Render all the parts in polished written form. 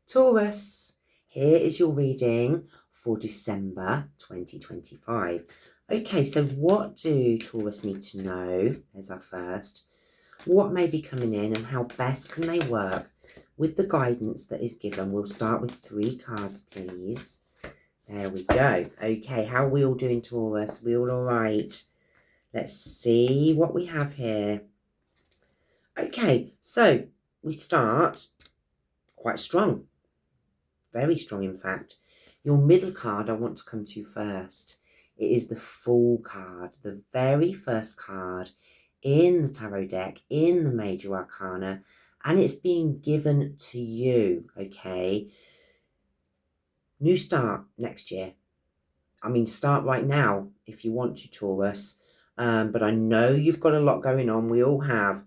Taurus, here is your reading for December 2025. Okay, so what do Taurus need to know as our first? What may be coming in and how best can they work with the guidance that is given? We'll start with 3 cards, please. There we go. Okay, how are we all doing, Taurus? We all right? Let's see what we have here. Okay, so we start quite strong. Very strong, in fact. Your middle card I want to come to first. It is the Fool card, the very first card in the tarot deck, in the Major Arcana, and it's being given to you, okay? New start next year. I mean, start right now if you want to, Taurus. But I know you've got a lot going on. We all have.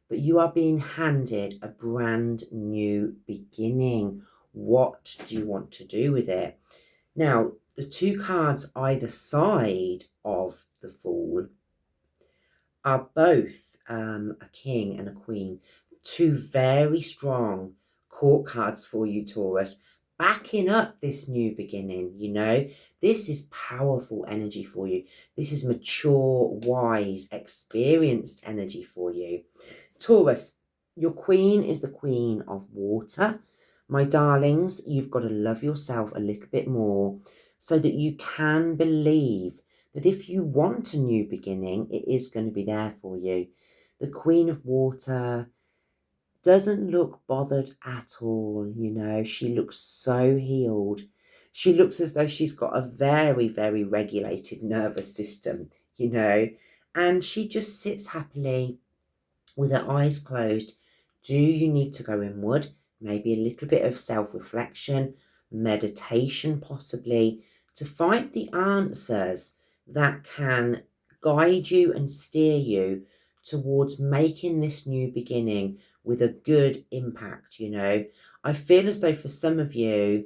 But you are being handed a brand new beginning. What do you want to do with it? Now, the 2 cards either side of the Fool are both a king and a queen. 2 very strong court cards for you, Taurus, backing up this new beginning, you know. This is powerful energy for you. This is mature, wise, experienced energy for you. Taurus, your queen is the queen of water. My darlings, you've got to love yourself a little bit more so that you can believe that if you want a new beginning, it is going to be there for you. The Queen of Water doesn't look bothered at all, you know. She looks so healed. She looks as though she's got a very, very regulated nervous system, you know. And she just sits happily with her eyes closed. Do you need to go inward? Maybe a little bit of self-reflection, meditation possibly, to find the answers that can guide you and steer you towards making this new beginning with a good impact, you know. I feel as though for some of you,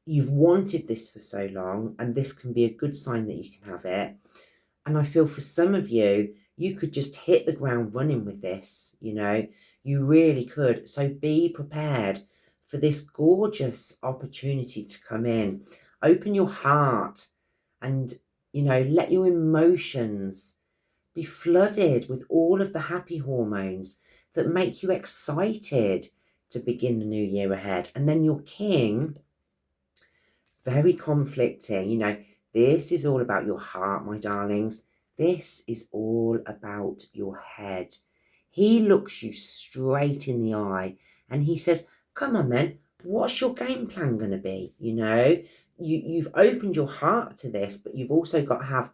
you've wanted this for so long, and this can be a good sign that you can have it. And I feel for some of you, you could just hit the ground running with this, you know. You really could. So be prepared for this gorgeous opportunity to come in. Open your heart and, you know, let your emotions be flooded with all of the happy hormones that make you excited to begin the new year ahead. And then your king, very conflicting, you know, this is all about your heart, my darlings. This is all about your head. He looks you straight in the eye and he says, come on then, what's your game plan going to be? You know, you've opened your heart to this, but you've also got to have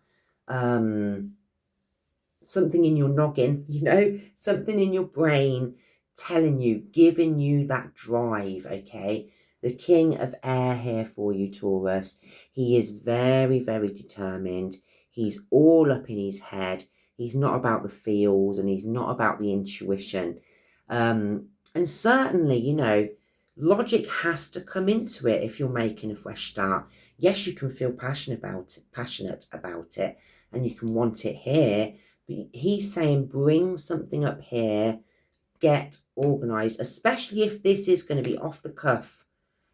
something in your noggin, you know, something in your brain telling you, giving you that drive, okay? The King of Air here for you, Taurus. He is very, very determined. He's all up in his head. He's not about the feels and he's not about the intuition. And certainly, you know, logic has to come into it if you're making a fresh start. Yes, you can feel passionate about it, and you can want it here. But he's saying bring something up here, get organised, especially if this is going to be off the cuff.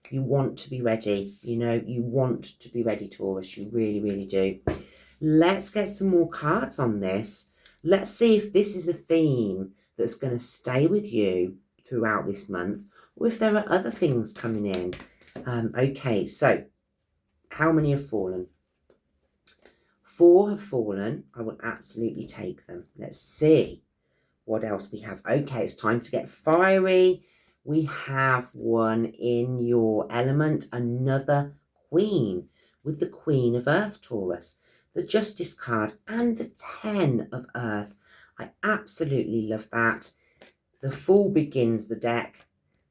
You want to be ready, you know, you want to be ready, Taurus. You really, really do. Let's get some more cards on this. Let's see if this is a theme that's going to stay with you throughout this month, or if there are other things coming in. Okay, so how many have fallen? 4 have fallen. I will absolutely take them. Let's see what else we have. Okay, it's time to get fiery. We have one in your element, another queen, with the Queen of Earth, Taurus, the Justice card, and the 10 of Earth. I absolutely love that. The Fool begins the deck.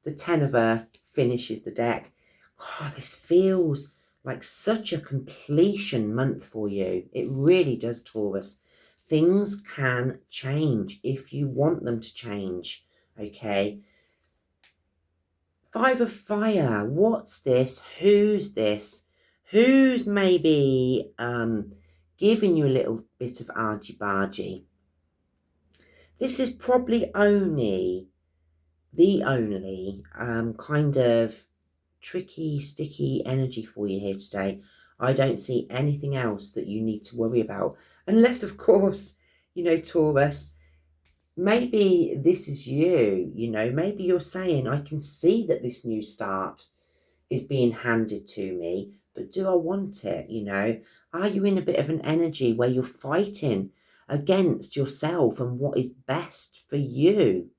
The 10 of Earth finishes the deck. God, this feels like such a completion month for you. It really does, Taurus. Things can change if you want them to change, okay? 5 of Fire. What's this? Who's this? Who's maybe giving you a little bit of argy-bargy? This is probably only the only kind of tricky, sticky energy for you here today. I don't see anything else that you need to worry about. Unless, of course, Taurus, maybe this is you, maybe you're saying, I can see that this new start is being handed to me, but do I want it? Are you in a bit of an energy where you're fighting against yourself and what is best for you?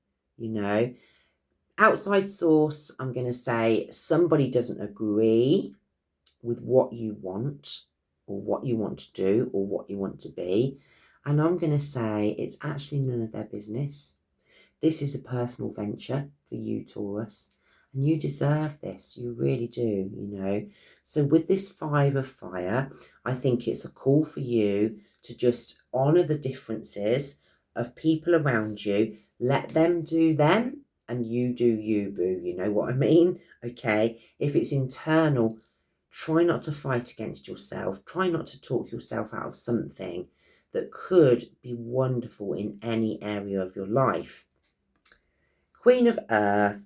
Outside source, I'm going to say somebody doesn't agree with what you want or what you want to do or what you want to be. And I'm going to say it's actually none of their business. This is a personal venture for you, Taurus, and you deserve this. You really do. So with this 5 of fire, I think it's a call for you to just honour the differences of people around you. Let them do them and you do you, boo. You know what I mean? Okay. If it's internal, try not to fight against yourself. Try not to talk yourself out of something that could be wonderful in any area of your life. Queen of Earth,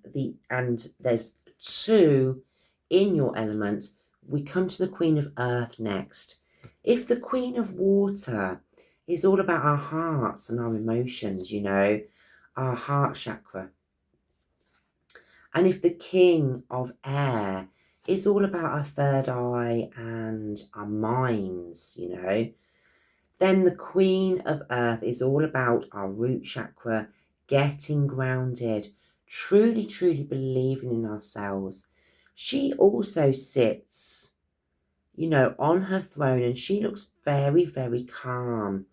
and there's 2 in your element. We come to the Queen of Earth next. If the Queen of Water is all about our hearts and our emotions, our heart chakra. And if the King of Air is all about our third eye and our minds, then the Queen of Earth is all about our root chakra, getting grounded, truly, truly believing in ourselves. She also sits, on her throne, and she looks very, very calm.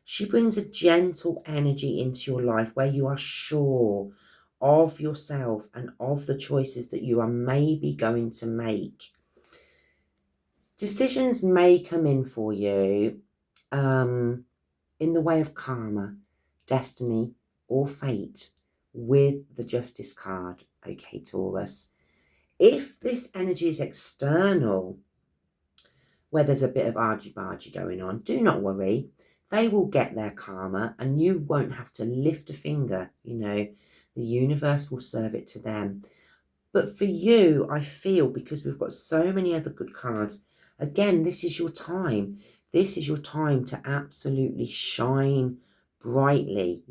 She brings a gentle energy into your life where you are sure of yourself and of the choices that you are maybe going to make. Decisions may come in for you in the way of karma, destiny, or fate with the Justice card. Okay, Taurus. If this energy is external, where there's a bit of argy-bargy going on, do not worry. They will get their karma and you won't have to lift a finger. The universe will serve it to them. But for you, I feel, because we've got so many other good cards, again, this is your time. This is your time to absolutely shine brightly,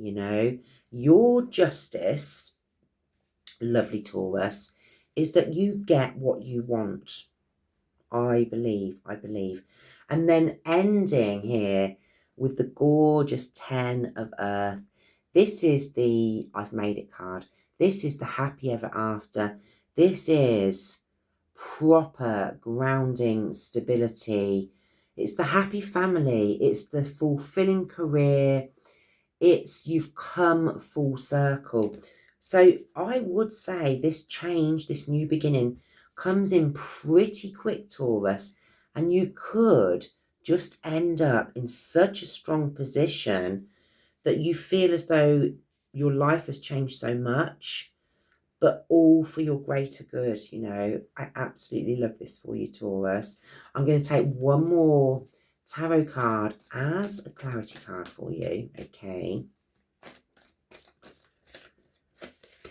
Your justice, lovely Taurus, is that you get what you want. I believe. And then ending here with the gorgeous 10 of Earth. This is the I've made it card. This is the happy ever after. This is proper grounding, stability. It's the happy family. It's the fulfilling career. It's you've come full circle. So I would say this change, this new beginning, comes in pretty quick, Taurus, and you could just end up in such a strong position that you feel as though your life has changed so much, but all for your greater good. I absolutely love this for you, Taurus. I'm going to take one more tarot card as a clarity card for you. Okay.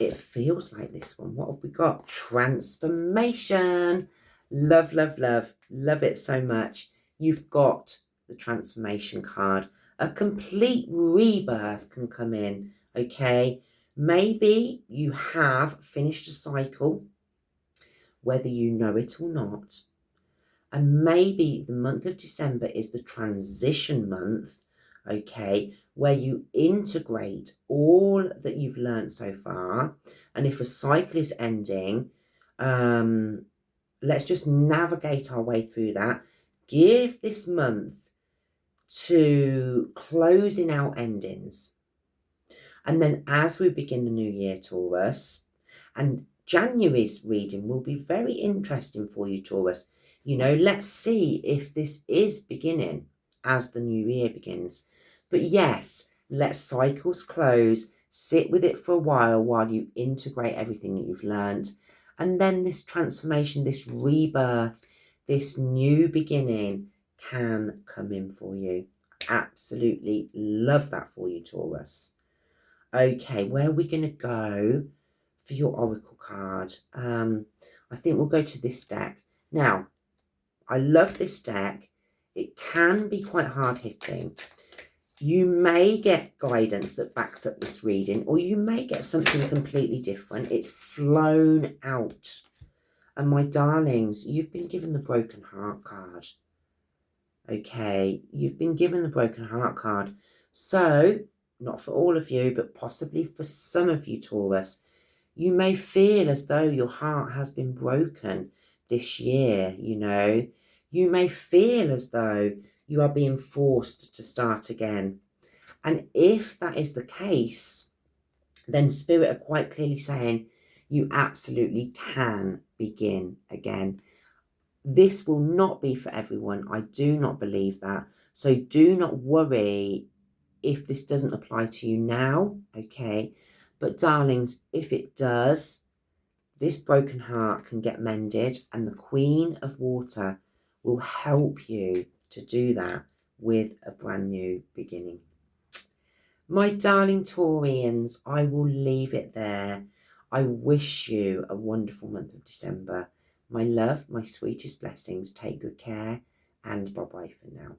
It feels like this one. What have we got? Transformation. Love, love, love. Love it so much. You've got the transformation card. A complete rebirth can come in, okay? Maybe you have finished a cycle, whether you know it or not. And maybe the month of December is the transition month, okay, where you integrate all that you've learned so far. And if a cycle is ending, let's just navigate our way through that. Give this month to closing out endings. And then as we begin the new year, Taurus, and January's reading will be very interesting for you, Taurus. Let's see if this is beginning as the new year begins. But yes, let cycles close, sit with it for a while you integrate everything that you've learned. And then this transformation, this rebirth, this new beginning can come in for you. Absolutely love that for you, Taurus. Okay, where are we going to go for your oracle card. I think we'll go to this deck. Now, I love this deck. It can be quite hard hitting. You may get guidance that backs up this reading, or you may get something completely different. It's flown out. And my darlings, you've been given the broken heart card. Okay, you've been given the broken heart card. So, not for all of you, but possibly for some of you, Taurus, you may feel as though your heart has been broken this year, you know. You may feel as though you are being forced to start again. And if that is the case, then Spirit are quite clearly saying you absolutely can begin again. This will not be for everyone. I do not believe that. So do not worry if this doesn't apply to you now, okay? But darlings, if it does, this broken heart can get mended, and the Queen of Water will help you to do that with a brand new beginning. My darling Taurians, I will leave it there. I wish you a wonderful month of December. My love, my sweetest blessings. Take good care, and bye-bye for now.